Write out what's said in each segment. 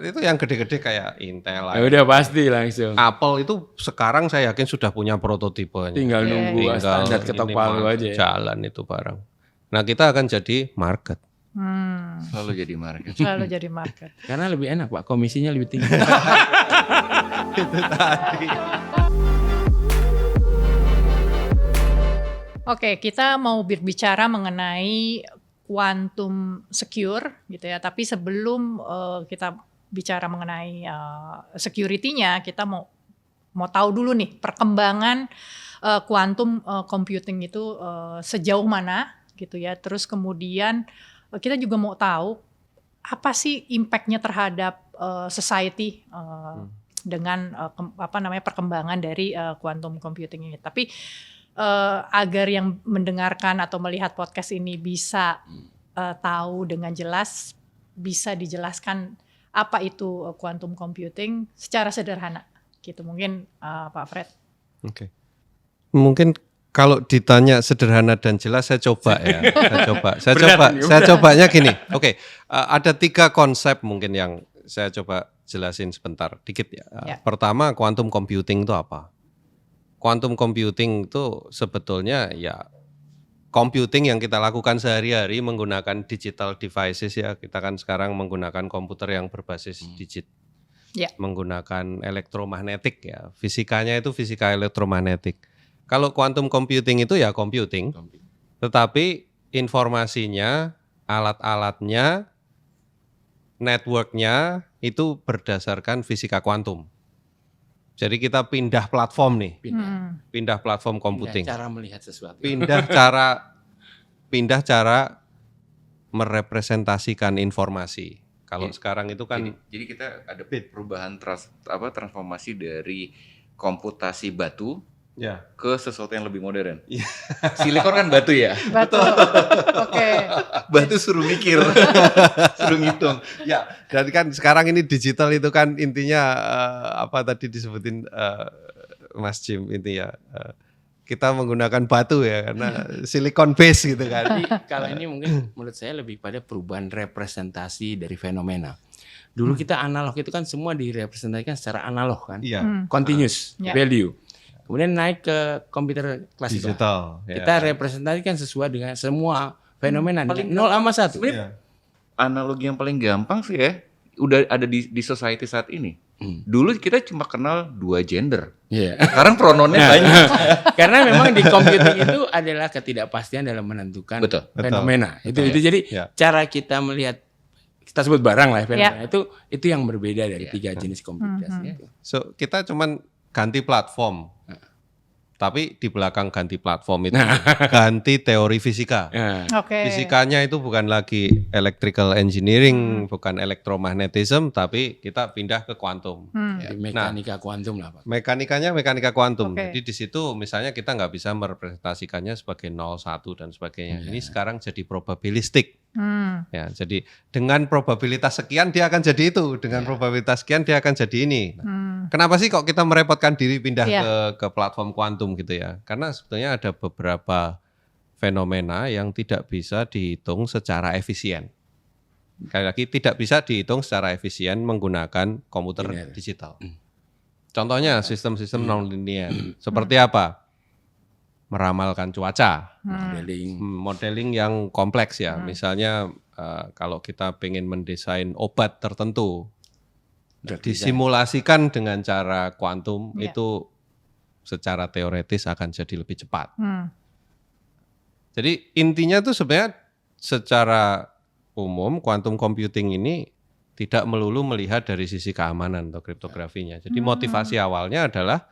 Itu yang gede-gede kayak Intel, Ya udah pasti langsung. Apple itu sekarang saya yakin sudah punya prototipenya. Tinggal nunggu standar ketok palu aja ya. Jalan itu barang. Nah kita akan jadi market. Selalu jadi market. Selalu jadi market. Karena lebih enak Pak, komisinya lebih tinggi. Itu tadi. Oke, kita mau berbicara mengenai quantum secure gitu ya. Tapi sebelum kita bicara mengenai security-nya, kita mau tahu dulu nih perkembangan quantum computing itu sejauh mana gitu ya. Terus kemudian kita juga mau tahu apa sih impact-nya terhadap society dengan perkembangan dari quantum computing ini. Tapi agar yang mendengarkan atau melihat podcast ini bisa tahu dengan jelas, bisa dijelaskan apa itu quantum computing secara sederhana gitu mungkin Pak Fred. Oke. Mungkin kalau ditanya sederhana dan jelas saya coba ya. Saya cobanya gini. Oke, ada 3 konsep mungkin yang saya coba jelasin sebentar dikit ya. Pertama, quantum computing itu apa? Quantum computing itu sebetulnya ya computing yang kita lakukan sehari-hari menggunakan digital devices ya. Kita kan sekarang menggunakan komputer yang berbasis digit. Menggunakan elektromagnetik ya. Fisikanya itu fisika elektromagnetik. Kalau quantum computing itu ya computing. Tetapi informasinya, alat-alatnya, networknya itu berdasarkan fisika kuantum. Jadi kita pindah platform nih, pindah platform computing. Pindah cara melihat sesuatu. Pindah cara merepresentasikan informasi. Kalau sekarang itu kan, jadi kita ada perubahan transformasi dari komputasi batu ke sesuatu yang lebih modern. Silikon kan batu ya. Betul. Oke. Batu suruh mikir, suruh ngitung. Ya, dan kan sekarang ini digital itu kan intinya apa tadi disebutin Mas Jim ini ya. Kita menggunakan batu ya karena silicon base gitu kan. Jadi kalau ini mungkin menurut saya lebih pada perubahan representasi dari fenomena. Dulu kita analog itu kan semua direpresentasikan secara analog kan. Continuous value. Kemudian naik ke komputer klasik digital. Kita representasikan sesuai dengan semua fenomena 0 sama 1. Analogi yang paling gampang sih ya, udah ada di society saat ini. Dulu kita cuma kenal 2 gender. Sekarang prononnya banyak. Karena memang di computing itu adalah ketidakpastian dalam menentukan fenomena. Itu jadi cara kita melihat, kita sebut barang lah fenomena itu yang berbeda dari 3 jenis komputasi. So kita cuman ganti platform. Tapi di belakang ganti platform itu ganti teori fisika. Fisikanya itu bukan lagi electrical engineering, bukan elektromagnetism, tapi kita pindah ke kuantum. Mekanika kuantum lah Pak. Mekanikanya mekanika kuantum. Jadi di situ misalnya kita nggak bisa merepresentasikannya sebagai 0, 1 dan sebagainya. Ini sekarang jadi probabilistik. Ya, jadi dengan probabilitas sekian dia akan jadi itu, dengan probabilitas sekian dia akan jadi ini. Kenapa sih kok kita merepotkan diri pindah ke platform kuantum gitu ya? Karena sebetulnya ada beberapa fenomena yang tidak bisa dihitung secara efisien. Sekali lagi tidak bisa dihitung secara efisien menggunakan komputer digital. Contohnya sistem-sistem non-linear. Seperti apa? Meramalkan cuaca, modeling yang kompleks ya. Misalnya kalau kita pengen mendesain obat tertentu, disimulasikan dengan cara kuantum itu secara teoretis akan jadi lebih cepat. Jadi intinya tuh sebenarnya secara umum quantum computing ini tidak melulu melihat dari sisi keamanan atau kriptografinya. Jadi motivasi awalnya adalah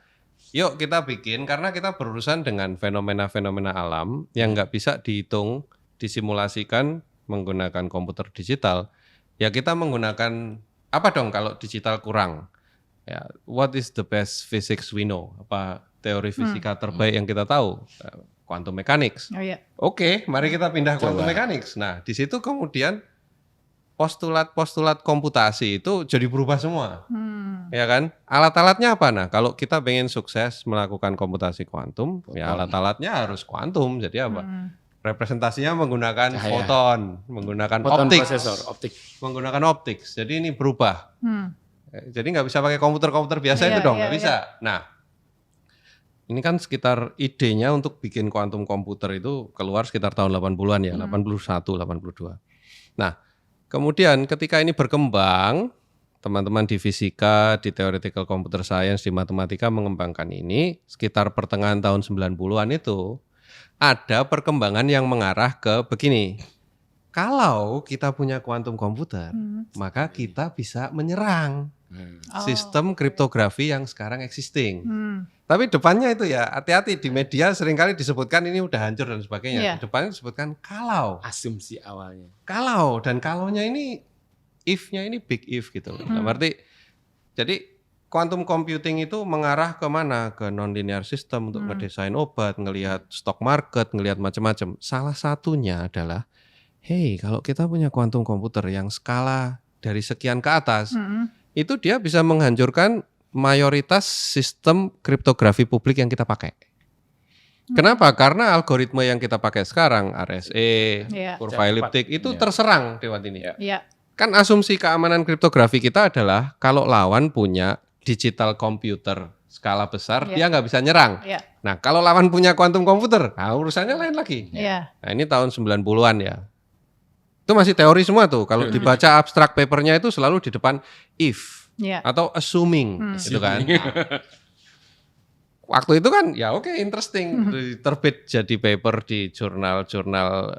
yuk kita bikin, karena kita berurusan dengan fenomena-fenomena alam yang nggak bisa dihitung, disimulasikan menggunakan komputer digital. Ya kita menggunakan apa dong kalau digital kurang? Ya, what is the best physics we know? Apa teori fisika terbaik yang kita tahu? Quantum mechanics. Oke, mari kita pindah quantum mechanics. Nah, di situ kemudian postulat-postulat komputasi itu jadi berubah semua. Ya kan? Alat-alatnya apa? Nah, kalau kita pengen sukses melakukan komputasi kuantum, ya alat-alatnya harus kuantum. Jadi apa? Representasinya menggunakan foton, menggunakan optik. Menggunakan optik. Jadi ini berubah. Jadi nggak bisa pakai komputer biasa itu dong, nggak bisa. Nah, ini kan sekitar idenya untuk bikin kuantum komputer itu keluar sekitar tahun 80-an ya, 81, 82. Nah, kemudian ketika ini berkembang, teman-teman di fisika, di theoretical computer science, di matematika mengembangkan ini sekitar pertengahan tahun 90-an itu ada perkembangan yang mengarah ke begini. Kalau kita punya kuantum komputer, maka kita bisa menyerang sistem kriptografi yang sekarang existing. Tapi depannya itu ya hati-hati, di media seringkali disebutkan ini udah hancur dan sebagainya. Depannya disebutkan kalau. Asumsi awalnya. Kalau, dan kalaunya ini if-nya ini big if gitu. Berarti jadi quantum computing itu mengarah ke mana? Ke non-linear system untuk ngedesain obat, ngelihat stock market, ngelihat macam-macam. Salah satunya adalah, hey, kalau kita punya quantum komputer yang skala dari sekian ke atas, itu dia bisa menghancurkan mayoritas sistem kriptografi publik yang kita pakai. Kenapa? Karena algoritma yang kita pakai sekarang, RSA, kurva eliptik, itu terserang Dewantini. Kan asumsi keamanan kriptografi kita adalah kalau lawan punya digital komputer skala besar, dia nggak bisa nyerang. Nah, kalau lawan punya kuantum komputer, nah urusannya lain lagi. Nah, ini tahun 90-an ya. Itu masih teori semua tuh. Kalau dibaca abstrak papernya itu selalu di depan if atau assuming gitu kan. Waktu itu kan ya oke, interesting, terbit jadi paper di jurnal-jurnal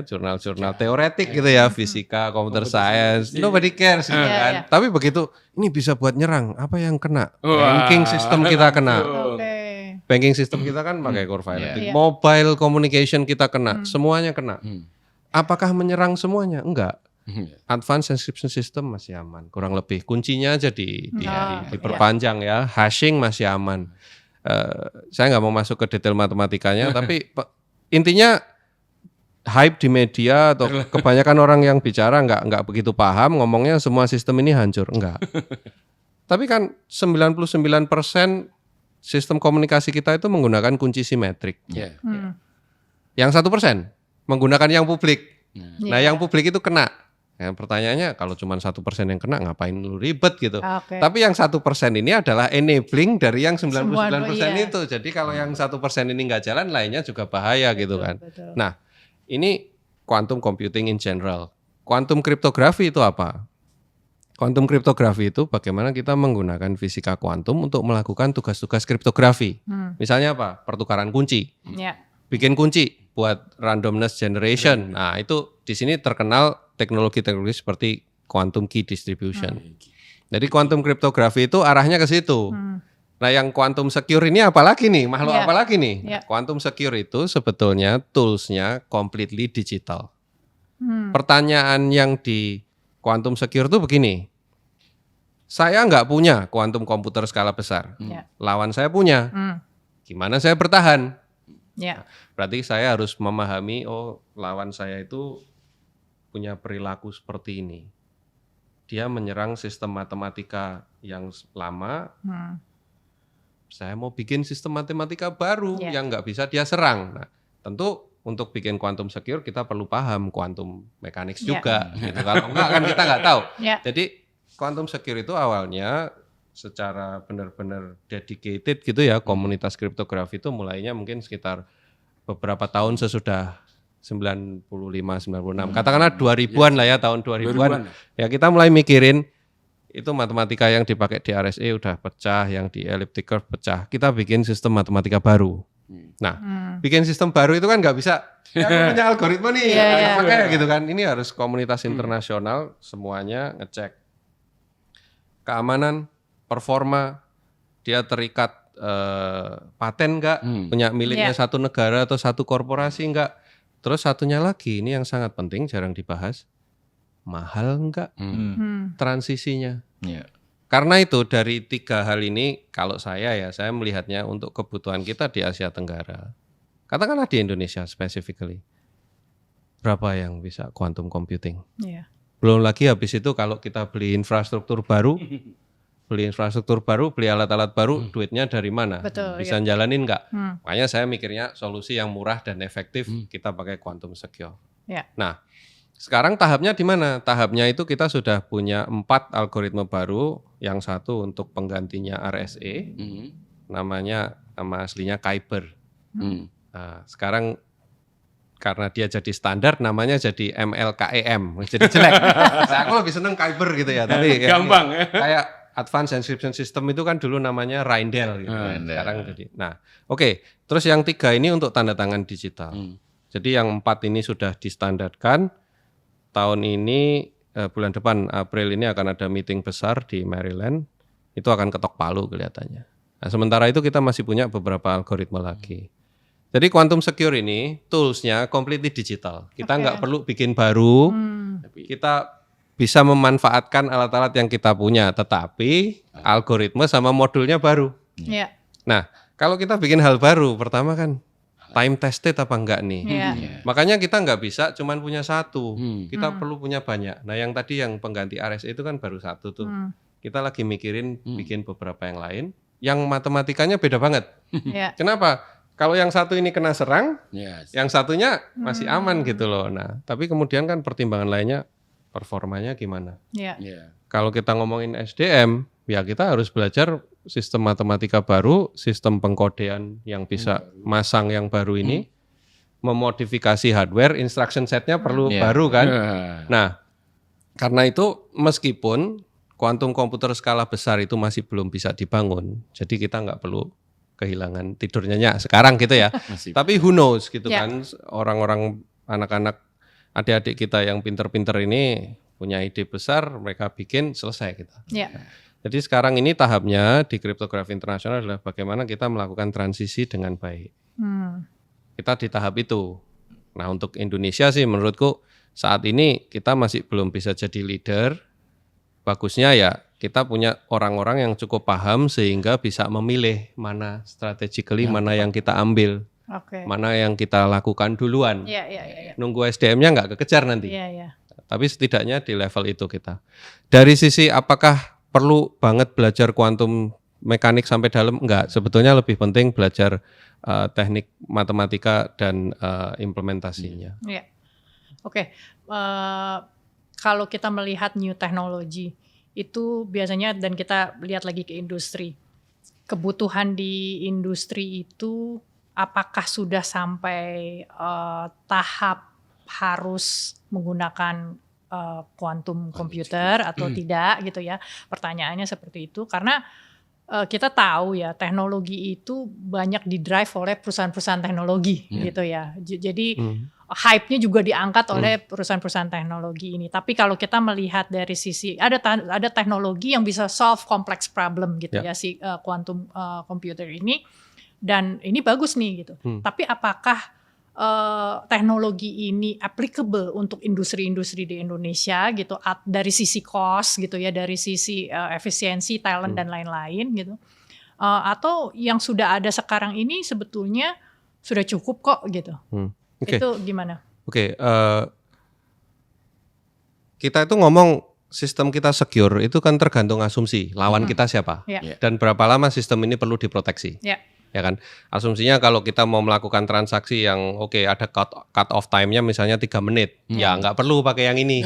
jurnal-jurnal teoretik gitu ya, fisika, computer science, nobody cares gitu kan. Tapi begitu ini bisa buat nyerang, apa yang kena? Banking system kita kena. Banking system kita kan pakai kurva eliptik. Mobile communication kita kena, semuanya kena. Apakah menyerang semuanya? Enggak. Advanced encryption system masih aman, kurang lebih. Kuncinya aja diperpanjang ya, hashing masih aman. Saya nggak mau masuk ke detail matematikanya, tapi intinya hype di media atau kebanyakan orang yang bicara nggak begitu paham, ngomongnya semua sistem ini hancur, enggak. Tapi kan 99% sistem komunikasi kita itu menggunakan kunci simetrik. Yang 1% menggunakan yang publik. Nah, yang publik itu kena. Nah, pertanyaannya kalau cuma 1% yang kena ngapain lu ribet gitu. Tapi yang 1% ini adalah enabling dari yang 99% itu. Jadi kalau yang 1% ini nggak jalan, lainnya juga bahaya gitu kan. Nah, ini quantum computing in general. Quantum kriptografi itu apa? Quantum kriptografi itu bagaimana kita menggunakan fisika kuantum untuk melakukan tugas-tugas kriptografi. Misalnya apa? Pertukaran kunci. Bikin kunci buat randomness generation. Nah, itu di sini terkenal teknologi-teknologi seperti quantum key distribution. Jadi quantum kriptografi itu arahnya ke situ. Nah, yang quantum secure ini apalagi nih? Makhluk apalagi nih? Quantum secure itu sebetulnya toolsnya completely digital. Pertanyaan yang di quantum secure itu begini. Saya nggak punya quantum komputer skala besar. Lawan saya punya. Gimana saya bertahan? Berarti saya harus memahami, oh lawan saya itu punya perilaku seperti ini. Dia menyerang sistem matematika yang lama. Saya mau bikin sistem matematika baru yang nggak bisa dia serang. Nah, tentu untuk bikin quantum secure kita perlu paham quantum mechanics juga. Gitu. Kalau enggak kan kita nggak tahu. Jadi quantum secure itu awalnya secara benar-benar dedicated gitu ya, komunitas kriptografi itu mulainya mungkin sekitar beberapa tahun sesudah 95, 96. Katakanlah 2000-an lah ya, tahun 2000-an. Ya kita mulai mikirin itu matematika yang dipakai di RSA udah pecah, yang di elliptic curve pecah. Kita bikin sistem matematika baru. Nah, bikin sistem baru itu kan nggak bisa ya punya algoritma nih, pakai gitu kan. Ini harus komunitas internasional semuanya ngecek keamanan, performa, dia terikat paten enggak, punya miliknya satu negara atau satu korporasi enggak. Terus satunya lagi, ini yang sangat penting, jarang dibahas, mahal enggak transisinya. Karena itu dari 3 hal ini, kalau saya melihatnya untuk kebutuhan kita di Asia Tenggara, katakanlah di Indonesia specifically, berapa yang bisa quantum computing? Belum lagi habis itu kalau kita beli infrastruktur baru, beli infrastruktur baru, beli alat-alat baru, duitnya dari mana? Betul, Bisa jalanin nggak? Makanya saya mikirnya solusi yang murah dan efektif kita pakai quantum secure. Ya. Nah, sekarang tahapnya di mana? Tahapnya itu kita sudah punya 4 algoritma baru, yang satu untuk penggantinya RSA, nama aslinya Kyber. Nah, sekarang karena dia jadi standar, namanya jadi MLKEM, jadi jelek. Aku lebih seneng Kyber gitu ya, tapi gampang ya. Kayak Advanced Encryption System itu kan dulu namanya Rindel gitu. Sekarang jadi. Nah, oke. Terus yang 3 ini untuk tanda tangan digital. Jadi yang 4 ini sudah distandarkan. Tahun ini bulan depan April ini akan ada meeting besar di Maryland. Itu akan ketok palu kelihatannya. Nah, sementara itu kita masih punya beberapa algoritma lagi. Jadi quantum secure ini toolsnya completely digital. Kita nggak perlu bikin baru. Kita bisa memanfaatkan alat-alat yang kita punya, tetapi algoritma sama modulnya baru. Yeah. Nah, kalau kita bikin hal baru, pertama kan time tested apa enggak nih? Makanya kita nggak bisa cuman punya satu. Kita perlu punya banyak. Nah, yang tadi yang pengganti RSA itu kan baru satu tuh. Kita lagi mikirin bikin beberapa yang lain. Yang matematikanya beda banget. Kenapa? Kalau yang satu ini kena serang, yang satunya masih aman gitu loh. Nah, tapi kemudian kan pertimbangan lainnya performanya gimana? Kalau kita ngomongin SDM, ya kita harus belajar sistem matematika baru, sistem pengkodean yang bisa masang yang baru ini, memodifikasi hardware, instruction setnya perlu baru kan? Nah, karena itu meskipun kuantum komputer skala besar itu masih belum bisa dibangun, jadi kita nggak perlu kehilangan tidurnya sekarang gitu ya. Tapi who knows gitu kan, orang-orang anak-anak adik-adik kita yang pinter-pinter ini punya ide besar, mereka bikin selesai kita. Jadi sekarang ini tahapnya di kriptografi internasional adalah bagaimana kita melakukan transisi dengan baik. Kita di tahap itu. Nah, untuk Indonesia sih menurutku saat ini kita masih belum bisa jadi leader. Bagusnya ya kita punya orang-orang yang cukup paham sehingga bisa memilih mana strategically, mana yang kita ambil, mana yang kita lakukan duluan. Nunggu SDM-nya nggak kekejar nanti. Tapi setidaknya di level itu kita. Dari sisi apakah perlu banget belajar kuantum mekanik sampai dalam? Enggak, sebetulnya lebih penting belajar teknik matematika dan implementasinya. Kalau kita melihat new technology itu biasanya, dan kita lihat lagi ke industri, kebutuhan di industri itu apakah sudah sampai tahap harus menggunakan quantum computer atau tidak gitu ya, pertanyaannya seperti itu. Karena kita tahu ya teknologi itu banyak didrive oleh perusahaan-perusahaan teknologi gitu ya. Jadi hype-nya juga diangkat oleh perusahaan-perusahaan teknologi ini. Tapi kalau kita melihat dari sisi ada teknologi yang bisa solve complex problem gitu ya, si quantum computer ini, dan ini bagus nih gitu. Tapi apakah teknologi ini applicable untuk industri-industri di Indonesia gitu, dari sisi cost gitu ya, dari sisi efisiensi, talent dan lain-lain gitu, atau yang sudah ada sekarang ini sebetulnya sudah cukup kok gitu. Itu gimana? Kita itu ngomong sistem kita secure itu kan tergantung asumsi lawan kita siapa dan berapa lama sistem ini perlu diproteksi. Ya kan, asumsinya kalau kita mau melakukan transaksi yang ada cut off time-nya misalnya 3 menit, ya nggak perlu pakai yang ini.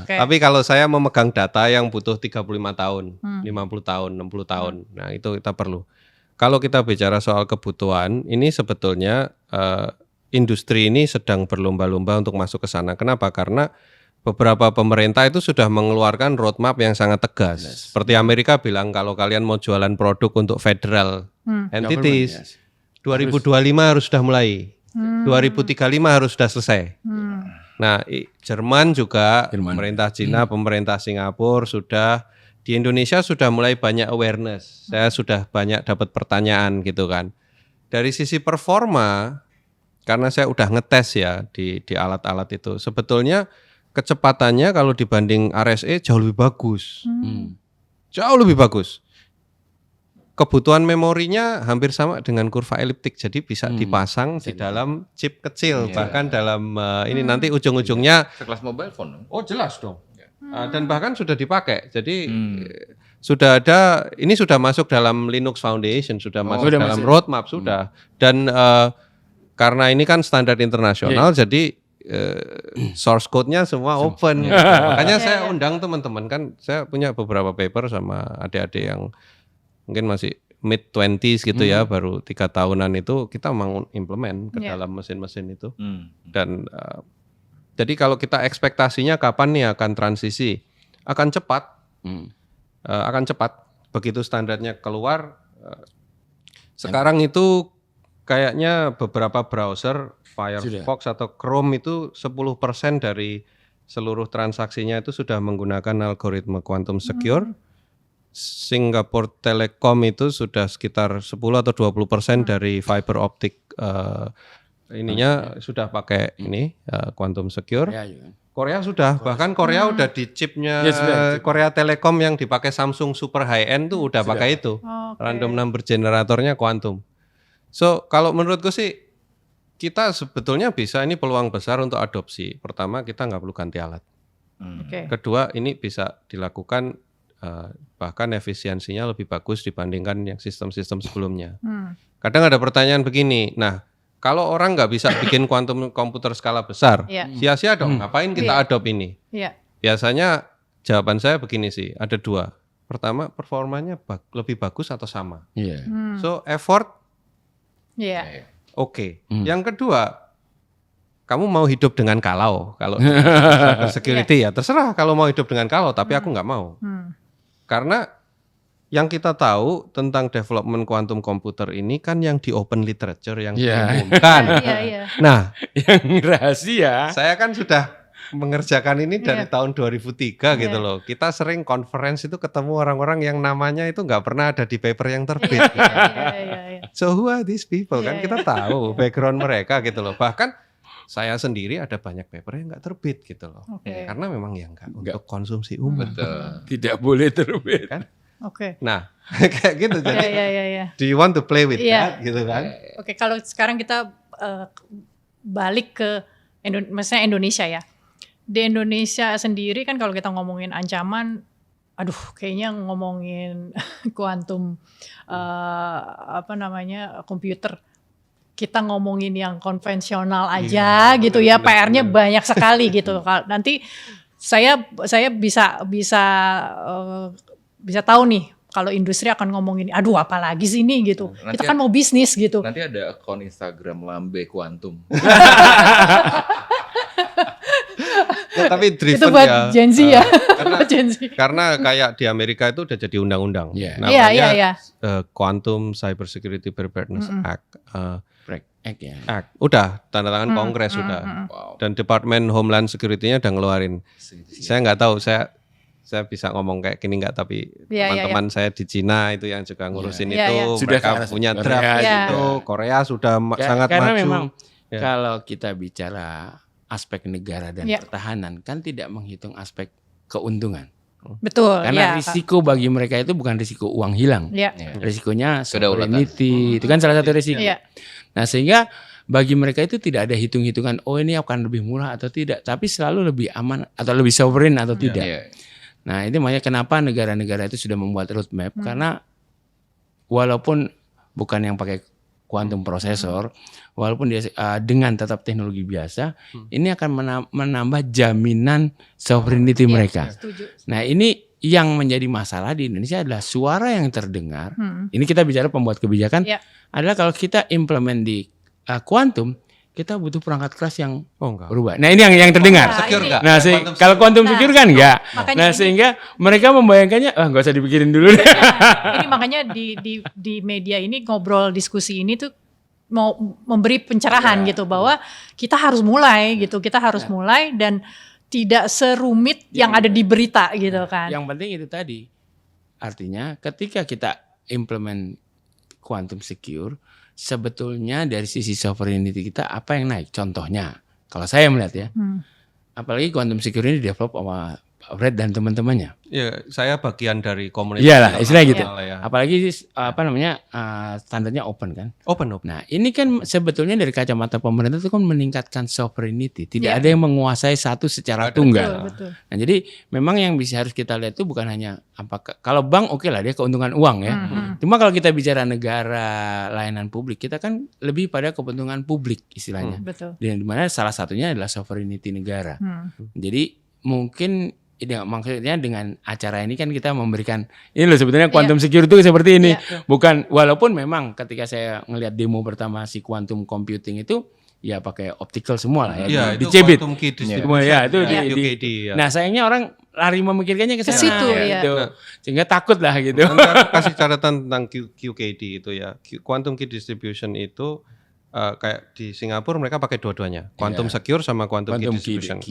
Tapi kalau saya memegang data yang butuh 35 tahun, 50 tahun, 60 tahun, nah itu kita perlu. Kalau kita bicara soal kebutuhan, ini sebetulnya industri ini sedang berlomba-lomba untuk masuk ke sana. Kenapa? Karena beberapa pemerintah itu sudah mengeluarkan roadmap yang sangat tegas. Seperti Amerika bilang kalau kalian mau jualan produk untuk federal entities, 2025 harus sudah mulai, 2035 harus sudah selesai. Nah, Jerman juga, pemerintah Cina, pemerintah Singapura sudah, di Indonesia sudah mulai banyak awareness. Saya sudah banyak dapat pertanyaan gitu kan. Dari sisi performa, karena saya udah ngetes ya di alat-alat itu, sebetulnya kecepatannya kalau dibanding RSA jauh lebih bagus. Jauh lebih bagus. Kebutuhan memorinya hampir sama dengan kurva eliptik, jadi bisa dipasang di dalam chip kecil, bahkan dalam ini nanti ujung-ujungnya sekelas mobile phone. Oh jelas dong. Dan bahkan sudah dipakai. Jadi sudah ada, ini sudah masuk dalam Linux Foundation, sudah masuk dalam roadmap sudah. Dan karena ini kan standar internasional, jadi source code-nya semua open. Makanya saya undang teman-teman, kan saya punya beberapa paper sama adik-adik yang mungkin masih mid 20s gitu ya, baru 3 tahunan itu kita mau implement ke dalam mesin-mesin itu. Dan jadi kalau kita ekspektasinya kapan nih akan transisi, akan cepat. Akan cepat begitu standarnya keluar. Sekarang itu kayaknya beberapa browser Firefox atau Chrome itu 10% dari seluruh transaksinya itu sudah menggunakan algoritma quantum secure. Singapore Telecom itu sudah sekitar 10 atau 20% dari fiber optic ininya sudah pakai ini quantum secure. Korea sudah, bahkan Korea udah di chipnya Korea Telecom yang dipakai Samsung super high end tuh udah pakai itu. Random number generatornya quantum. So kalau menurutku sih kita sebetulnya bisa, ini peluang besar untuk adopsi. Pertama, kita nggak perlu ganti alat. Kedua, ini bisa dilakukan bahkan efisiensinya lebih bagus dibandingkan yang sistem-sistem sebelumnya. Kadang ada pertanyaan begini, nah kalau orang nggak bisa bikin kuantum komputer skala besar, sia-sia dong. Ngapain kita adopt ini? Biasanya jawaban saya begini sih, ada 2. Pertama, performanya lebih bagus atau sama. So effort, oke. Yang kedua, kamu mau hidup dengan kalau security ya terserah kalau mau hidup dengan kalau, tapi aku nggak mau. Karena yang kita tahu tentang development quantum computer ini kan yang di open literature yang diumumkan. Nah, yang rahasia. Saya kan sudah mengerjakan ini dari tahun 2003 gitu loh. Kita sering conference itu ketemu orang-orang yang namanya itu nggak pernah ada di paper yang terbit. So who are these people kan kita tahu background mereka gitu loh. Bahkan saya sendiri ada banyak paper yang nggak terbit gitu loh. Karena memang yang nggak untuk konsumsi umum. Tidak boleh terbit kan. Nah, kayak gitu. Jadi, do you want to play with that, gitu kan? Kalau sekarang kita balik ke misalnya Indonesia ya. Di Indonesia sendiri kan kalau kita ngomongin ancaman, kayaknya ngomongin kuantum komputer. Kita ngomongin yang konvensional aja gitu ya, PR-nya banyak sekali gitu. Nanti saya bisa tahu nih kalau industri akan ngomongin, apa lagi sih ini gitu. Kita kan mau bisnis gitu. Nanti ada akun Instagram Lambe Quantum. Tapi driven itu buat Gen Z ya. Karena kayak di Amerika itu udah jadi undang-undang. Namanya Quantum Cyber Security Preparedness Act. Act. Udah tanda tangan Kongres sudah. Dan Departemen Homeland Security-nya udah ngeluarin. Saya nggak tahu, saya bisa ngomong kayak gini nggak, tapi teman-teman saya di Cina itu yang juga ngurusin itu, mereka punya draft itu. Korea sudah sangat karena maju. Memang kalau kita bicara aspek negara dan pertahanan kan tidak menghitung aspek keuntungan. Betul. Karena risiko bagi mereka itu bukan risiko uang hilang. Risikonya sovereignty, itu kan salah satu risiko. Nah sehingga bagi mereka itu tidak ada hitung-hitungan, ini akan lebih murah atau tidak, tapi selalu lebih aman atau lebih sovereign atau tidak. Nah ini makanya kenapa negara-negara itu sudah membuat roadmap, karena walaupun bukan yang pakai quantum processor, walaupun dia dengan tetap teknologi biasa, ini akan menambah jaminan sovereignty mereka. Nah ini yang menjadi masalah di Indonesia adalah suara yang terdengar. Ini kita bicara pembuat kebijakan, adalah kalau kita implement di quantum, kita butuh perangkat keras yang berubah. Nah ini yang terdengar. Nah kalau quantum secure kan enggak. Nah sehingga mereka membayangkannya, nggak usah dipikirin dulu. Ini makanya di media ini ngobrol diskusi ini tuh mau memberi pencerahan gitu bahwa kita harus mulai gitu, kita harus mulai dan tidak serumit yang ada di berita gitu kan. Yang penting itu tadi, artinya ketika kita implement quantum secure, sebetulnya dari sisi sovereignty kita apa yang naik? Contohnya, kalau saya melihat ya, apalagi quantum secure ini develop sama Pak Fred dan teman-temannya. Ya, saya bagian dari komunitas. Iyalah, istilahnya gitu. Ya. Apalagi standarnya open kan. Open. Nah, ini kan sebetulnya dari kacamata pemerintah itu kan meningkatkan sovereignty. Tidak ada yang menguasai satu secara tunggal. Betul. Nah, jadi memang yang harus kita lihat itu bukan hanya apakah kalau bank oke lah dia keuntungan uang ya. Cuma kalau kita bicara negara layanan publik, kita kan lebih pada kepentingan publik istilahnya. Betul. Dan di mana salah satunya adalah sovereignty negara. Jadi mungkin maksudnya dengan acara ini kan kita memberikan ini loh sebetulnya quantum security itu seperti ini. Bukan, walaupun memang ketika saya ngelihat demo pertama si quantum computing itu ya pakai optical semua lah ya, dicebit. Quantum key Semua ya itu QKD. Nah, sayangnya orang lari memikirkannya ke situ ya. gitu. Sehingga takut lah gitu. Kasih catatan tentang QKD itu ya. Quantum key distribution itu kayak di Singapura mereka pakai dua-duanya, quantum secure sama quantum key distribution.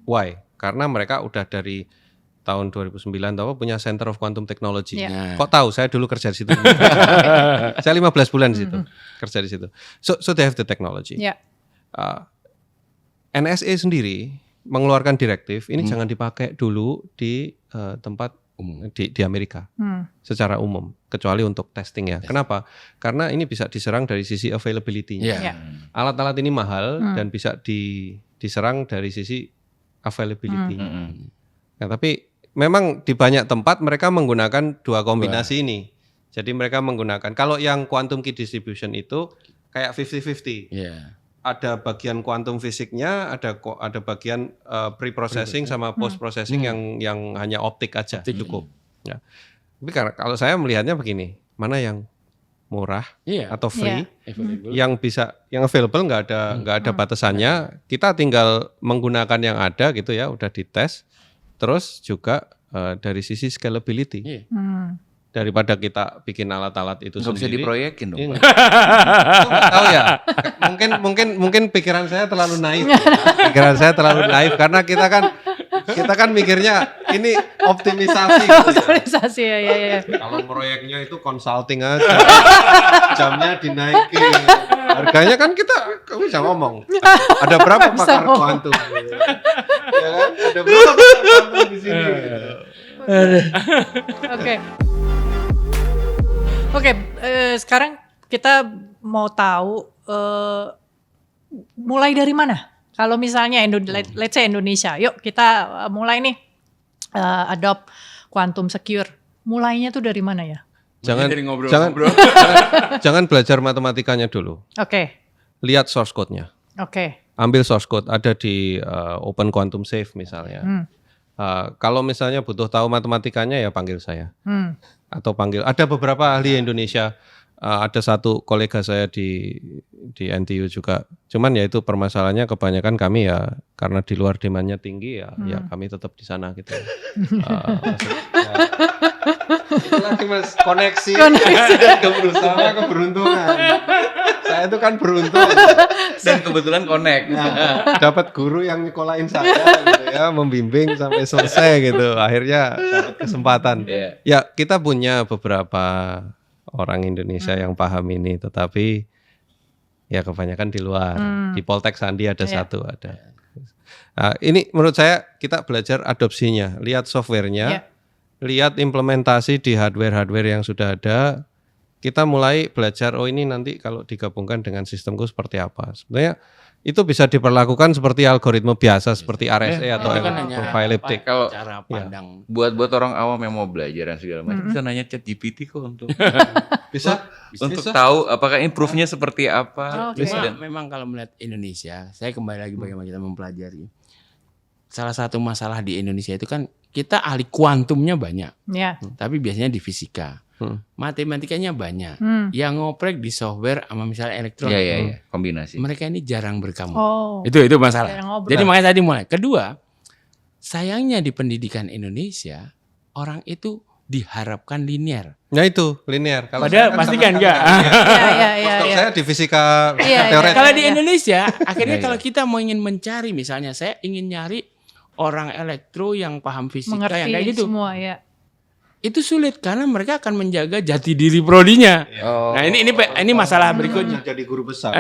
Why? Karena mereka udah dari tahun 2009 punya Center of Quantum Technology. Kok tahu? Saya dulu kerja di situ. Saya 15 bulan di situ kerja di situ. So they have the technology. NSA sendiri mengeluarkan direktif ini jangan dipakai dulu di tempat di Amerika secara umum, kecuali untuk testing ya. Kenapa? Karena ini bisa diserang dari sisi availability-nya. Alat-alat ini mahal dan bisa diserang dari sisi availability. Nah, tapi memang di banyak tempat mereka menggunakan dua kombinasi ini. Jadi mereka menggunakan, kalau yang quantum key distribution itu kayak 50-50. Ada bagian quantum fisiknya, ada bagian pre-processing sama post-processing yang hanya optik aja cukup. Ya. Tapi kalau saya melihatnya begini, mana yang murah atau free, yang available nggak ada batasannya, kita tinggal menggunakan yang ada gitu ya, udah dites, terus juga dari sisi scalability, daripada kita bikin alat-alat itu nggak sendiri. bisa diproyekin dong. Itu nggak tahu ya, mungkin pikiran saya terlalu naif, karena kita kan mikirnya ini optimisasi. Optimisasi ya. Kalau proyeknya itu consulting aja, jamnya dinaikin, harganya kan kita bisa ngomong. Ada berapa pakar kuantum? Ya kan? Ada berapa pakar kuantum di sini? Oke, sekarang kita mau tahu mulai dari mana? Kalau misalnya let's say Indonesia, yuk kita mulai nih adopt quantum secure. Mulainya tuh dari mana ya? Jangan belajar matematikanya dulu. Lihat source code-nya. Ambil source code, ada di Open Quantum Safe misalnya. Kalau misalnya butuh tahu matematikanya ya panggil saya. Atau ada beberapa ahli Indonesia. Ada satu kolega saya di NTU juga. Cuman ya itu permasalahannya kebanyakan kami ya karena di luar demandnya tinggi ya kami tetap di sana gitu. Lagi mas koneksi. Keberuntungan. Saya itu kan beruntung dan kebetulan connect. Dapat guru yang nyekolahin saya gitu ya, membimbing sampai selesai gitu. Akhirnya dapat kesempatan. Ya kita punya beberapa orang Indonesia yang paham ini, tetapi ya kebanyakan di luar. Di Poltek Sandi ada satu ada. Nah, ini menurut saya kita belajar adopsinya, lihat softwarenya, lihat implementasi di hardware yang sudah ada. Kita mulai belajar, ini nanti kalau digabungkan dengan sistemku seperti apa. Sebenarnya itu bisa diperlakukan seperti algoritma biasa seperti RSA atau profile elliptic. Kalau cara pandang buat orang awam yang mau belajar dan segala macam bisa nanya ChatGPT kok untuk bisa tahu apakah improve-nya seperti apa. Memang kalau melihat Indonesia, saya kembali lagi bagaimana kita mempelajari. Salah satu masalah di Indonesia itu kan kita ahli kuantumnya banyak, tapi biasanya di fisika. Matematikanya banyak, yang ngoprek di software sama misalnya elektronik, kombinasi. Mereka ini jarang berkamu. Itu masalah. Jadi makanya tadi mulai. Kedua, sayangnya di pendidikan Indonesia orang itu diharapkan linear. Ya itu linear. Padahal pasti kan enggak. Saya di fisika teoretik. Kalau di Indonesia, akhirnya kalau kita mau ingin mencari, misalnya saya ingin nyari orang elektro yang paham fisika yang kayak gitu. Semua, itu sulit karena mereka akan menjaga jati diri prodinya. Nah, ini masalah berikutnya. Jadi guru besar.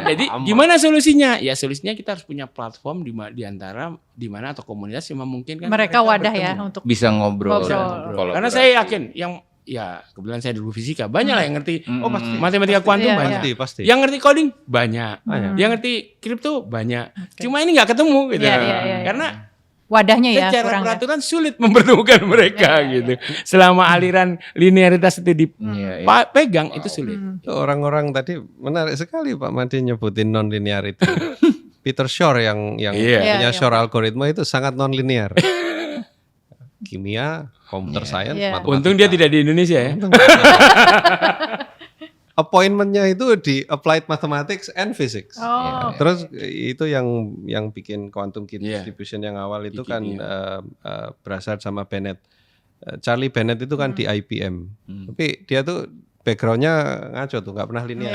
Jadi gimana solusinya? Ya solusinya kita harus punya platform di antara di mana atau komunitas yang memungkinkan mereka wadah ya untuk bisa ngobrol. Karena saya yakin ya kebetulan saya dulu fisika banyak lah yang ngerti matematika kuantum banyak. Pasti. Yang ngerti coding banyak. Yang ngerti kripto banyak. Cuma ini nggak ketemu gitu. Karena wadahnya ya secara kurang peraturan sulit mempertemukan mereka gitu. Selama aliran linearitas itu dipegang itu sulit. Orang-orang tadi menarik sekali Pak Madi nyebutin non-linearity. Peter Shor yang punya Shor algoritma itu sangat non-linear. Kimia, computer science, matematika. Untung dia tidak di Indonesia ya. Appointment-nya itu di Applied Mathematics and Physics. Terus itu yang bikin quantum key distribution yang awal itu kan berasal sama Bennett. Charlie Bennett itu kan di IBM. Tapi dia tuh background-nya ngaco tuh, nggak pernah linear.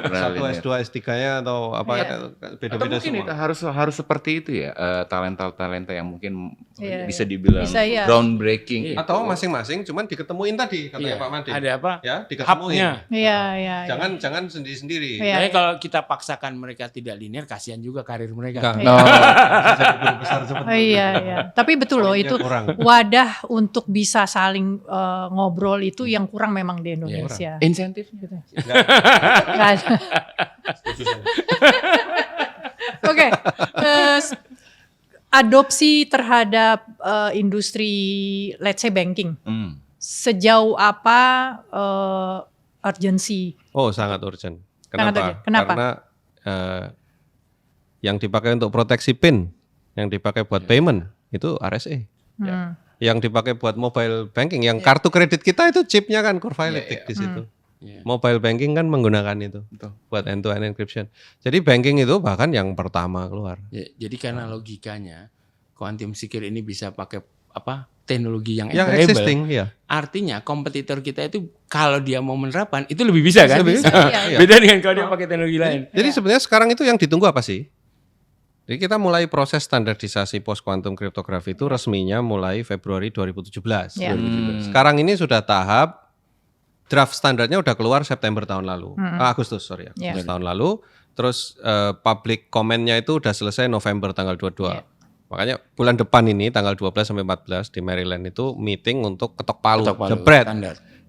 Satu S2, S3-nya atau apa beda-beda semua. Mungkin harus seperti itu ya, talenta-talenta yang mungkin bisa dibilang groundbreaking. Atau masing-masing cuman diketemuin tadi katanya Pak Madi. Ada apa? Ya, diketemuin. Jangan sendiri-sendiri. Jadi kalau kita paksakan mereka tidak linear, kasihan juga karir mereka. Jadi guru besar seperti Tapi betul loh itu wadah untuk bisa saling ngobrol itu yang kurang memang di Indonesia. Insentifnya gitu. Oke. Adopsi terhadap industri let's say banking. Sejauh apa urgency? Sangat urgent. Kenapa? Karena yang dipakai untuk proteksi PIN, yang dipakai buat payment itu RSA. Yang dipakai buat mobile banking, yang kartu kredit kita itu chipnya kan kurva elliptic di situ. Mobile banking kan menggunakan itu buat end-to-end encryption. Jadi banking itu bahkan yang pertama keluar. Jadi karena logikanya quantum secure ini bisa pakai teknologi yang existing, artinya kompetitor kita itu kalau dia mau menerapkan itu lebih bisa kan? Beda dengan kalau dia pakai teknologi lain. Jadi sebenarnya sekarang itu yang ditunggu apa sih? Jadi kita mulai proses standarisasi post quantum cryptography itu resminya mulai Februari 2017. Sekarang ini sudah tahap draft standarnya udah keluar September tahun lalu. Agustus tahun lalu. Terus public comment-nya itu udah selesai November tanggal 22. Makanya bulan depan ini tanggal 12 sampai 14 di Maryland itu meeting untuk ketok palu. Jebret.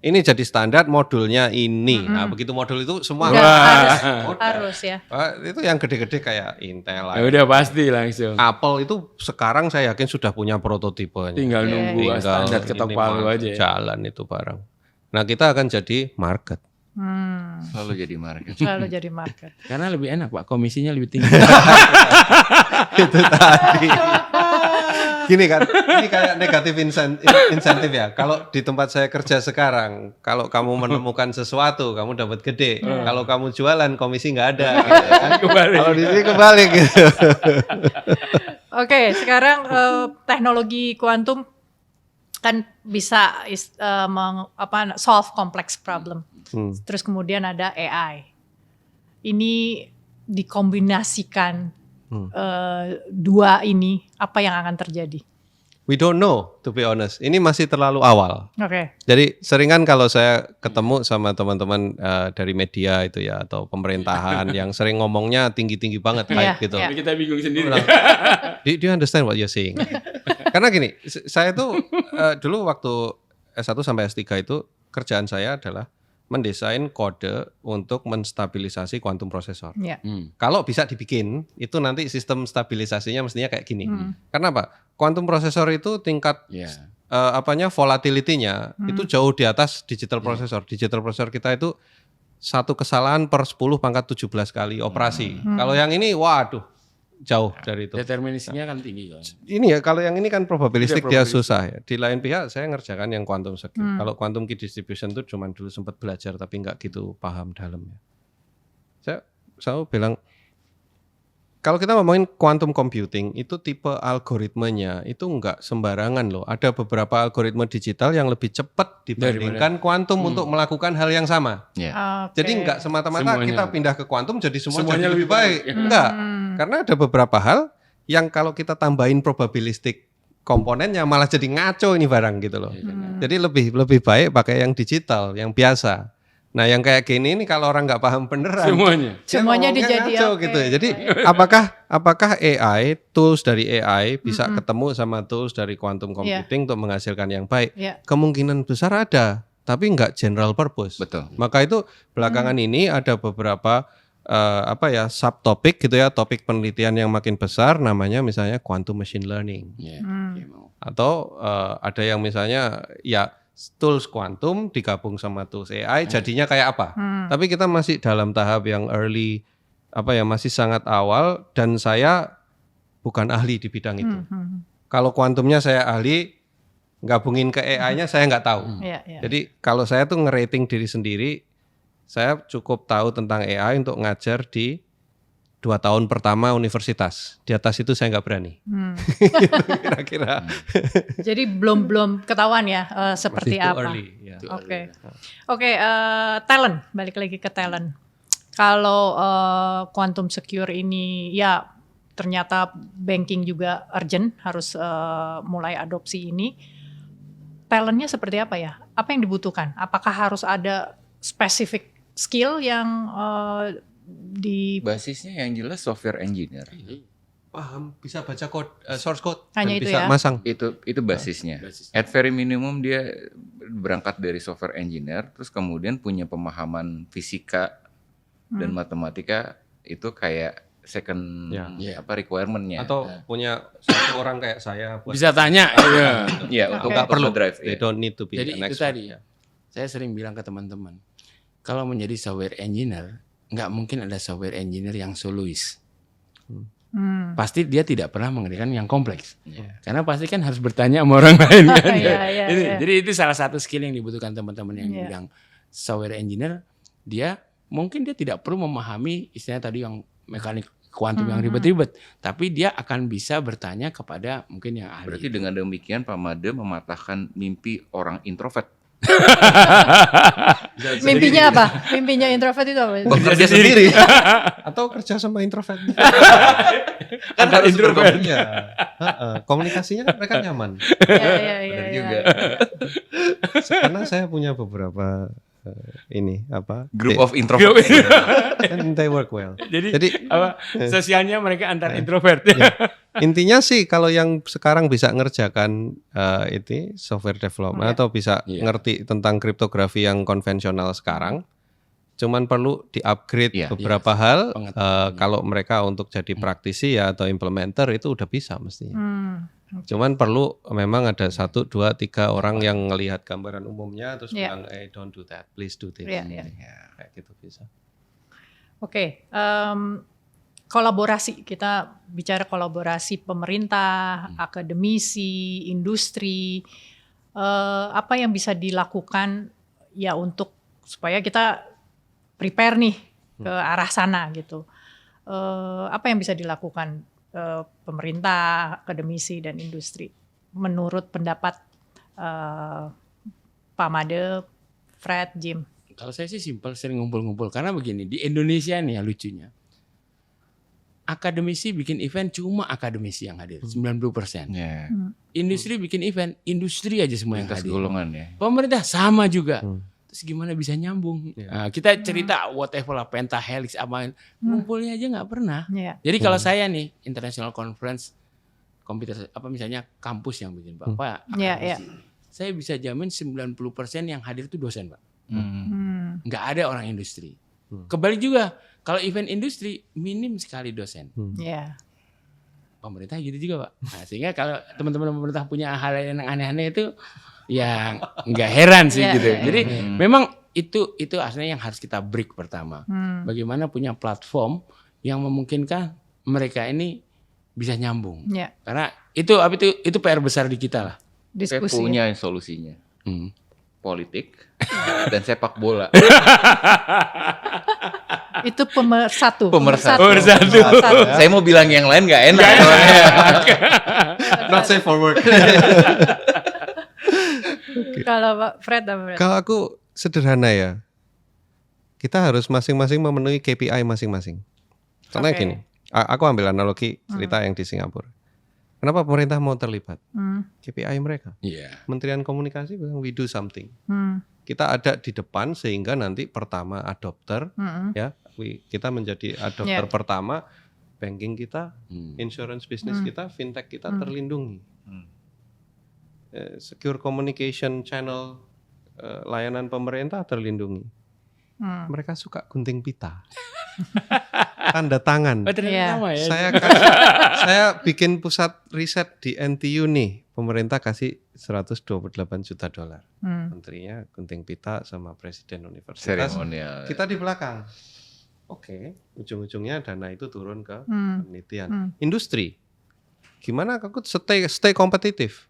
Ini jadi standar modulnya ini. Nah, begitu modul itu semua harus ya. Itu yang gede-gede kayak Intel. Udah pasti langsung. Apple itu sekarang saya yakin sudah punya prototipenya. Tinggal nunggu standar ketok palu aja. Jalan itu barang. Nah, kita akan jadi market. Selalu jadi market. Karena lebih enak Pak, komisinya lebih tinggi. Itu tadi. Gini kan, ini kayak negatif insentif ya. Kalau di tempat saya kerja sekarang, kalau kamu menemukan sesuatu, kamu dapat gede. Kalau kamu jualan, komisi nggak ada. Gitu, kan? Kalau di sini kebalik gitu. Oke, sekarang teknologi kuantum kan bisa solve complex problem. Terus kemudian ada AI. Ini dikombinasikan dua ini, apa yang akan terjadi? We don't know, to be honest. Ini masih terlalu awal. Jadi seringan kalau saya ketemu sama teman-teman dari media itu ya atau pemerintahan yang sering ngomongnya tinggi-tinggi banget gitu. Kita bingung sendiri. Do you understand what you're saying? Karena gini, saya tuh dulu waktu S1 sampai S3 itu kerjaan saya adalah mendesain kode untuk menstabilisasi quantum processor. Kalau bisa dibikin, itu nanti sistem stabilisasinya mestinya kayak gini. Karena apa? Quantum processor itu tingkat volatility-nya itu jauh di atas digital processor. Digital processor kita itu satu kesalahan per 10 pangkat 17 kali operasi. Kalau yang ini, waduh, jauh dari itu. Determinisnya kan tinggi kan. Ini ya, kalau yang ini kan probabilistik dia susah ya. Di lain pihak saya ngerjakan yang quantum secure. Kalau quantum key distribution itu cuma dulu sempat belajar tapi nggak gitu paham dalamnya. Saya selalu bilang kalau kita ngomongin quantum computing itu tipe algoritmanya itu nggak sembarangan loh. Ada beberapa algoritma digital yang lebih cepat dibandingkan quantum untuk melakukan hal yang sama. Jadi nggak semata-mata kita pindah ke quantum jadi semuanya lebih baik. Enggak. Karena ada beberapa hal yang kalau kita tambahin probabilistik komponennya malah jadi ngaco ini barang gitu loh. Jadi lebih baik pakai yang digital, yang biasa. Nah yang kayak gini ini kalau orang nggak paham beneran, semuanya dijadi ngaco gitu ya. Jadi apakah AI, tools dari AI bisa ketemu sama tools dari quantum computing untuk menghasilkan yang baik? Kemungkinan besar ada, tapi nggak general purpose. Betul. Maka itu belakangan ini ada beberapa subtopik gitu ya, topik penelitian yang makin besar, namanya misalnya quantum machine learning. Atau ada yang misalnya ya tools quantum digabung sama tools AI jadinya kayak apa? Tapi kita masih dalam tahap yang early, masih sangat awal, dan saya bukan ahli di bidang itu. Kalau kuantumnya saya ahli, gabungin ke AI-nya saya nggak tahu. Jadi kalau saya tuh ngerating diri sendiri, saya cukup tahu tentang AI untuk ngajar di 2 tahun pertama universitas. Di atas itu saya nggak berani. Kira-kira. Jadi belum ketahuan ya seperti masih apa. Early, ya. Oke, talent. Balik lagi ke talent. Kalau quantum secure ini ya ternyata banking juga urgent, harus mulai adopsi ini. Talentnya seperti apa ya? Apa yang dibutuhkan? Apakah harus ada specific skill yang basisnya yang jelas software engineer. Paham, bisa baca source code, hanya dan itu bisa ya? masang. Itu basisnya. At very minimum dia berangkat dari software engineer, terus kemudian punya pemahaman fisika dan matematika, itu kayak second requirement-nya. Atau punya satu orang kayak saya buat bisa tanya. Untuk nggak perlu drive. They don't need to be jadi an itu expert. tadi saya sering bilang ke teman-teman, kalau menjadi software engineer nggak mungkin ada software engineer yang solois. Pasti dia tidak pernah mengerjakan yang kompleks. Karena pasti kan harus bertanya sama orang lain kan. Jadi itu salah satu skill yang dibutuhkan teman-teman yang bilang software engineer. Dia mungkin dia tidak perlu memahami istilahnya tadi yang mekanik kuantum yang ribet-ribet, tapi dia akan bisa bertanya kepada mungkin yang ahli. Berarti dengan demikian Pak Made mematahkan mimpi orang introvert. Mimpinya apa? Mimpinya introvert itu apa? Bekerja sendiri. Atau kerja sama introvert. Kan harus introvert. Komunikasinya kan mereka nyaman. Benar juga. Karena saya punya beberapa group of introvert. And they work well. Jadi sosialnya mereka antar introvert. Intinya sih kalau yang sekarang bisa ngerjakan software development atau bisa ngerti tentang kriptografi yang konvensional sekarang, cuman perlu di-upgrade beberapa hal. Kalau mereka untuk jadi praktisi atau implementer itu udah bisa mestinya. Cuman perlu memang ada 1, 2, 3 orang yang ngelihat gambaran umumnya terus bilang, don't do that, please do this. Kayak gitu bisa. Oke. Kolaborasi, kita bicara kolaborasi pemerintah, akademisi, industri, apa yang bisa dilakukan ya untuk supaya kita prepare nih ke arah sana gitu. Apa yang bisa dilakukan pemerintah, akademisi dan industri menurut pendapat Pak Made, Fred, Jim? Kalau saya sih simpel, sering ngumpul-ngumpul karena begini, di Indonesia nih ya lucunya. Akademisi bikin event cuma akademisi yang hadir 90%. Industri bikin event, industri aja semua yang hadir. Golongan ya. Pemerintah sama juga. Terus gimana bisa nyambung? Nah, kita cerita whatever lah, pentahelix apa, ngumpulnya aja nggak pernah. Jadi kalau saya nih International Conference komputer misalnya kampus yang bikin Pak, saya bisa jamin 90% yang hadir itu dosen, Pak. Nggak ada orang industri. Kebalik juga, kalau event industri minim sekali dosen. Pemerintah gitu juga, Pak. Nah, sehingga kalau teman-teman pemerintah punya hal yang aneh-aneh itu ya nggak heran sih gitu. Jadi memang itu aslinya yang harus kita break pertama. Bagaimana punya platform yang memungkinkan mereka ini bisa nyambung. Karena itu PR besar di kita lah. Saya punya solusinya. Politik dan sepak bola. Itu pemersatu. Saya mau bilang yang lain nggak enak. Not safe for work. Kalau Pak Fred apa Fred? Kalau aku sederhana ya. Kita harus masing-masing memenuhi KPI masing-masing. Contohnya gini, aku ambil analogi cerita yang di Singapura. Kenapa pemerintah mau terlibat? KPI mereka. Kementerian Komunikasi bilang we do something. Kita ada di depan sehingga nanti pertama adopter, ya, kita menjadi adopter pertama, banking kita, insurance business kita, fintech kita terlindungi. Secure communication channel, layanan pemerintah terlindungi. Mereka suka gunting pita. Tanda tangan. Saya bikin pusat riset di NTU nih. Pemerintah kasih $128 juta. Menterinya gunting pita sama presiden universitas. Seremonial. Kita di belakang. Oke, ujung-ujungnya dana itu turun ke penelitian. Industri. Gimana aku stay kompetitif?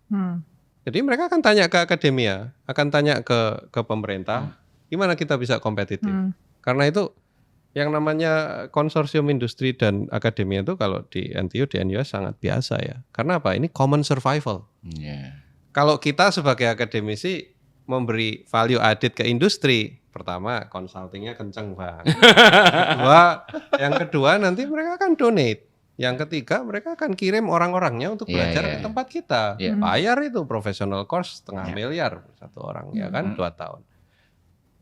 Jadi mereka akan tanya ke akademia, akan tanya ke pemerintah, gimana kita bisa kompetitif? Karena itu yang namanya konsorsium industri dan akademia itu kalau di NTU, di NUS sangat biasa ya. Karena apa? Ini common survival. Kalau kita sebagai akademisi memberi value added ke industri, pertama consultingnya kenceng Bang. Yang kedua nanti mereka akan donate. Yang ketiga mereka akan kirim orang-orangnya untuk belajar ke tempat kita. Bayar itu professional course $500 miliar satu orang ya kan 2 tahun.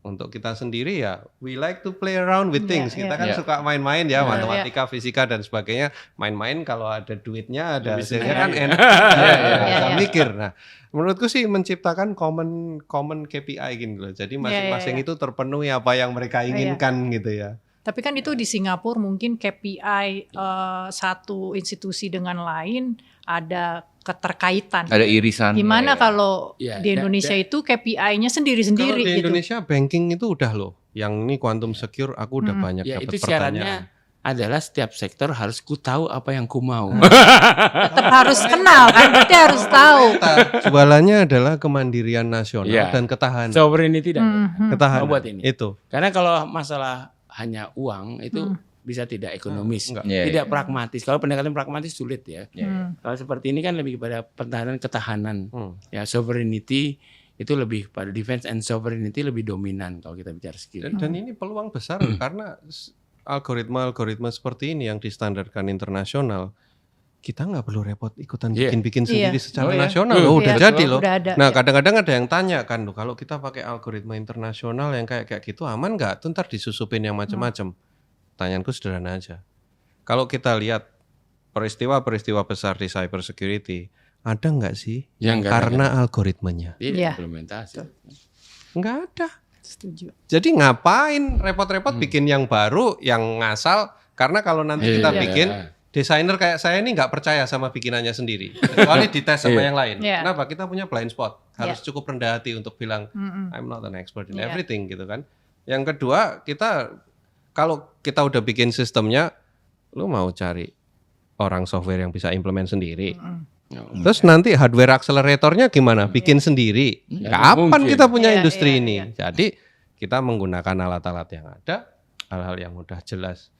Untuk kita sendiri ya we like to play around with things. Kita kan suka main-main ya, matematika, fisika dan sebagainya. Main-main kalau ada duitnya, ada hasilnya kan enak. Bisa mikir. Nah, menurutku sih menciptakan common KPI gitu loh. Jadi masing-masing itu terpenuhi apa yang mereka inginkan gitu ya. Tapi kan itu di Singapura mungkin KPI satu institusi dengan lain ada keterkaitan. Ada irisan. Gimana kalau di Indonesia itu KPI-nya sendiri-sendiri gitu. Kalau di gitu. Indonesia banking itu udah loh. Yang ini quantum secure aku udah banyak dapat itu pertanyaan. syaratnya adalah setiap sektor harus ku tahu apa yang ku mau. Tetap harus kenal kan, berarti harus tahu. Jualannya adalah kemandirian nasional dan ketahanan. Sovereignty dan ketahanan. buat ini. Itu. Karena kalau masalah hanya uang itu bisa tidak ekonomis, tidak pragmatis. Kalau pendekatan pragmatis sulit ya. Kalau seperti ini kan lebih kepada pertahanan ketahanan. Ya, sovereignty itu lebih pada defense and sovereignty lebih dominan kalau kita bicara skill. Dan ini peluang besar karena algoritma seperti ini yang distandarkan internasional. Kita nggak perlu repot ikutan bikin sendiri secara nasional. Udah jadi loh. Nah kadang-kadang ada yang tanya kan, kalau kita pakai algoritma internasional yang kayak gitu aman nggak? Tuh ntar disusupin yang macam-macam. Pertanyaanku sederhana aja. Kalau kita lihat peristiwa-peristiwa besar di cyber security, ada nggak sih karena algoritmanya? Implementasi. Nggak ada. Setuju. Jadi ngapain repot-repot bikin yang baru, yang ngasal? Karena kalau nanti kita bikin desainer kayak saya ini nggak percaya sama bikinannya sendiri, kecuali dites sama yang lain. Kenapa? Kita punya blind spot, harus cukup rendah hati untuk bilang I'm not an expert in everything gitu kan. Yang kedua, kalau kita udah bikin sistemnya, lu mau cari orang software yang bisa implement sendiri. Terus nanti hardware acceleratornya gimana? Bikin sendiri. Kapan kita punya industri ini? Jadi kita menggunakan alat-alat yang ada, hal-hal yang udah jelas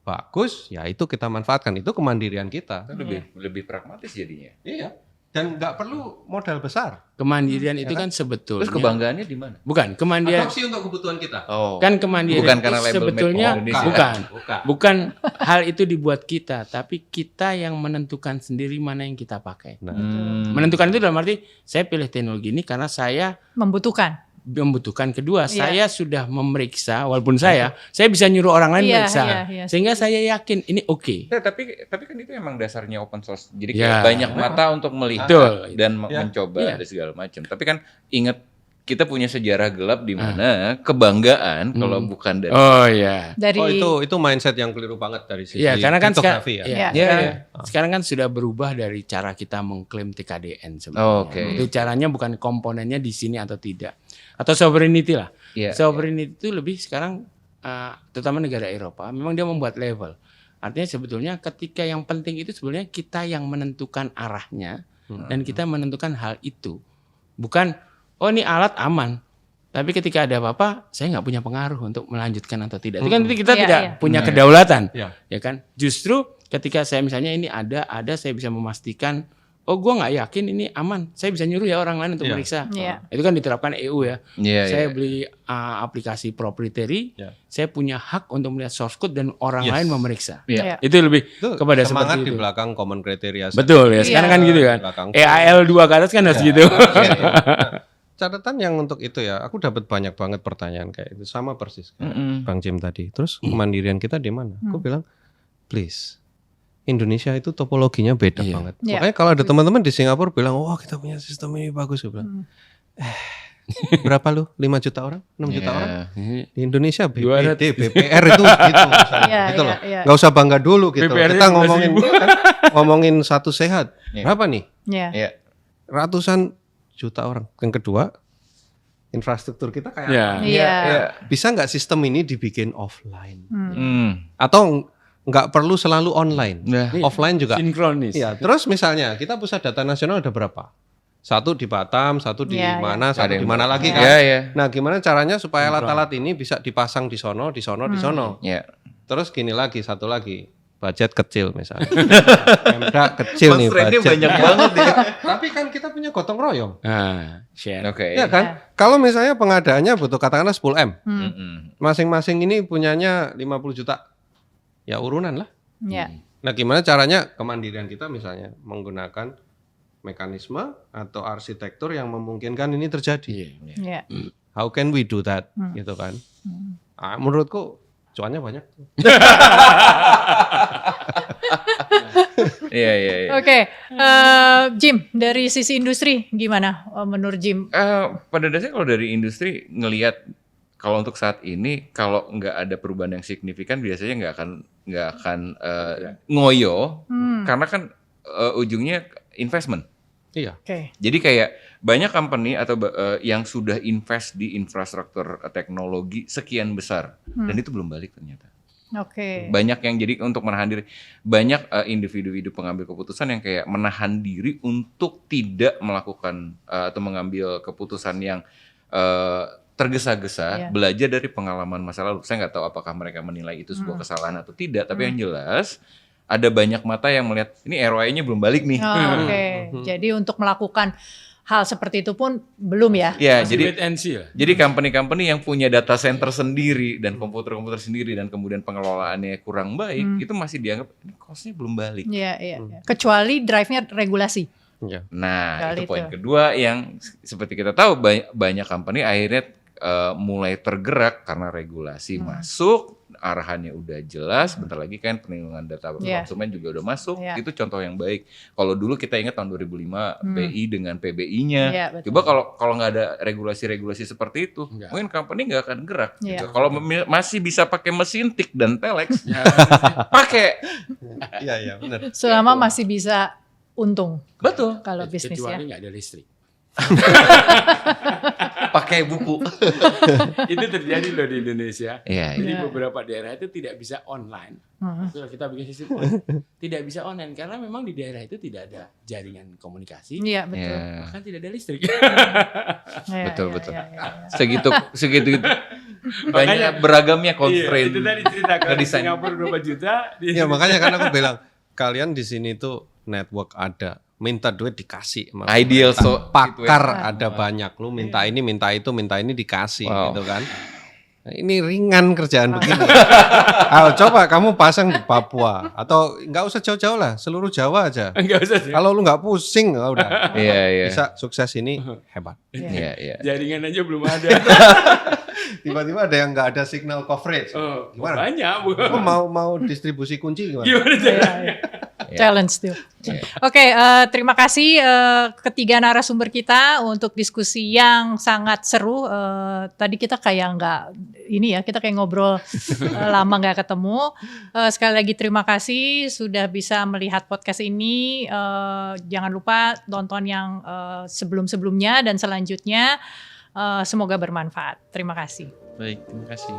bagus, ya itu kita manfaatkan, itu kemandirian kita. Lebih pragmatis jadinya. Iya. Dan nggak perlu modal besar. Kemandirian itu kan sebetulnya. Terus kebanggaannya di mana? Bukan kemandirian. Adopsi untuk kebutuhan kita. Kan kemandirian bukan karena label sebetulnya bukan hal itu dibuat kita, tapi kita yang menentukan sendiri mana yang kita pakai. Menentukan itu dalam arti saya pilih teknologi ini karena saya membutuhkan. Kedua, saya sudah memeriksa, walaupun saya bisa nyuruh orang lain meriksa, sehingga saya yakin ini oke. Tapi kan itu emang dasarnya open source. Jadi kayak banyak mata untuk melihat dan mencoba dan segala macam. Tapi kan ingat kita punya sejarah gelap di mana kebanggaan kalau bukan dari itu mindset yang keliru banget dari sisi karena kan kriptografi sekarang kan sudah berubah dari cara kita mengklaim TKDN sebenarnya. Itu caranya bukan komponennya di sini atau tidak. Atau sovereignty lah. Sovereignty itu lebih sekarang terutama negara Eropa memang dia membuat level. Artinya sebetulnya ketika yang penting itu sebenarnya kita yang menentukan arahnya dan kita menentukan hal itu. Bukan ini alat aman. Tapi ketika ada apa-apa, saya nggak punya pengaruh untuk melanjutkan atau tidak. Itu kan kita tidak punya kedaulatan, ya kan? Justru ketika saya misalnya ini ada saya bisa memastikan oh gue nggak yakin ini aman, saya bisa nyuruh ya orang lain untuk meriksa. Itu kan diterapkan EU ya. Saya beli aplikasi proprietary, saya punya hak untuk melihat source code dan orang lain memeriksa. Itu lebih kepada semangat seperti di itu. belakang common criteria. Betul ya, sekarang kan gitu kan. EAL 2 ke atas kan harus gitu. Catatan yang untuk itu ya, aku dapat banyak banget pertanyaan kayak itu, sama persis kayak Bang Jim tadi. Terus kemandirian kita di mana? Aku bilang, please, Indonesia itu topologinya beda banget. Makanya kalau ada teman-teman di Singapura bilang, wah kita punya sistem ini bagus, aku bilang, berapa lu? 5 juta orang? 6 juta orang? Di Indonesia BPD, BPR itu gitu. Gitu loh. Gak usah bangga dulu gitu. Kita ngomongin satu sehat. Berapa nih? Ratusan juta orang. Yang kedua, infrastruktur kita kayak apa? Bisa nggak sistem ini dibikin offline? Atau nggak perlu selalu online, offline juga. Sinkronis. Ya, terus misalnya kita pusat data nasional ada berapa? Satu di Batam, satu di mana, satu di mana lagi kan? Nah, gimana caranya supaya alat-alat ini bisa dipasang di sono, di sono, di sono? Terus gini lagi, satu lagi, budget kecil misalnya. Pemda kecil nih budget. Banyak banget ya. Tapi kan kita punya gotong royong. Share. Ya kan? Kalau misalnya pengadaannya butuh katakanlah 10 M, masing-masing ini punyanya 50 juta. Ya urunan lah. Nah gimana caranya kemandirian kita misalnya menggunakan mekanisme atau arsitektur yang memungkinkan ini terjadi. How can we do that? Gitu kan. Menurutku cuannya banyak. Oke, Jim, dari sisi industri gimana menurut Jim? Pada dasarnya kalau dari industri ngelihat, kalau untuk saat ini kalau nggak ada perubahan yang signifikan biasanya nggak akan ngoyo, karena kan ujungnya investment. Iya. Jadi kayak banyak company atau yang sudah invest di infrastruktur teknologi sekian besar dan itu belum balik ternyata. Banyak yang jadi untuk menahan diri, banyak individu-individu pengambil keputusan yang kayak menahan diri untuk tidak melakukan atau mengambil keputusan yang tergesa-gesa, belajar dari pengalaman masa lalu. Saya nggak tahu apakah mereka menilai itu sebuah kesalahan atau tidak, tapi yang jelas ada banyak mata yang melihat ini ROI-nya belum balik nih. Jadi untuk melakukan hal seperti itu pun belum ya? Ya, jadi company-company yang punya data center sendiri dan komputer-komputer sendiri dan kemudian pengelolaannya kurang baik, itu masih dianggap ini cost-nya belum balik. Kecuali drive-nya regulasi. Nah, itu poin kedua yang seperti kita tahu banyak company akhirnya mulai tergerak karena regulasi masuk, arahannya udah jelas, bentar lagi kan perlindungan data konsumen juga udah masuk, itu contoh yang baik. Kalau dulu kita ingat tahun 2005 BI dengan PBI-nya, coba kalau nggak ada regulasi-regulasi seperti itu, mungkin company nggak akan gerak. Gitu. Kalau masih bisa pakai mesin tik dan telex, pakai. Iya benar. Selama masih bisa untung. Betul. Kalau bisnis kecuali nggak ada listrik. Pakai buku. Itu terjadi loh di Indonesia. Jadi iya. beberapa daerah itu tidak bisa online. Kita bikin sistem tidak bisa online karena memang di daerah itu tidak ada jaringan komunikasi. Iya betul. Bahkan tidak ada listrik. Betul. Segitu. Banyak beragamnya constraint. Itu tadi cerita kalau di Singapura berapa juta. Ya makanya kan aku bilang kalian di sini tuh network ada. Minta duit dikasih, ideal pakar ada banyak, lu minta ini, minta itu, minta ini dikasih, gitu kan? Nah, ini ringan kerjaan begini. Coba kamu pasang di Papua atau nggak usah jauh-jauh lah, seluruh Jawa aja. Kalau lu nggak pusing, udah. Bisa sukses ini hebat. Jaringan aja belum ada. Tiba-tiba ada yang nggak ada signal coverage. Gimana? Banyak. Mau distribusi kunci gimana? Challenge tuh. Oke, terima kasih ketiga narasumber kita untuk diskusi yang sangat seru. Tadi kita kayak kita kayak ngobrol lama nggak ketemu. Sekali lagi terima kasih sudah bisa melihat podcast ini. Jangan lupa tonton yang sebelum-sebelumnya dan selanjutnya. Semoga bermanfaat. Terima kasih. Baik, terima kasih.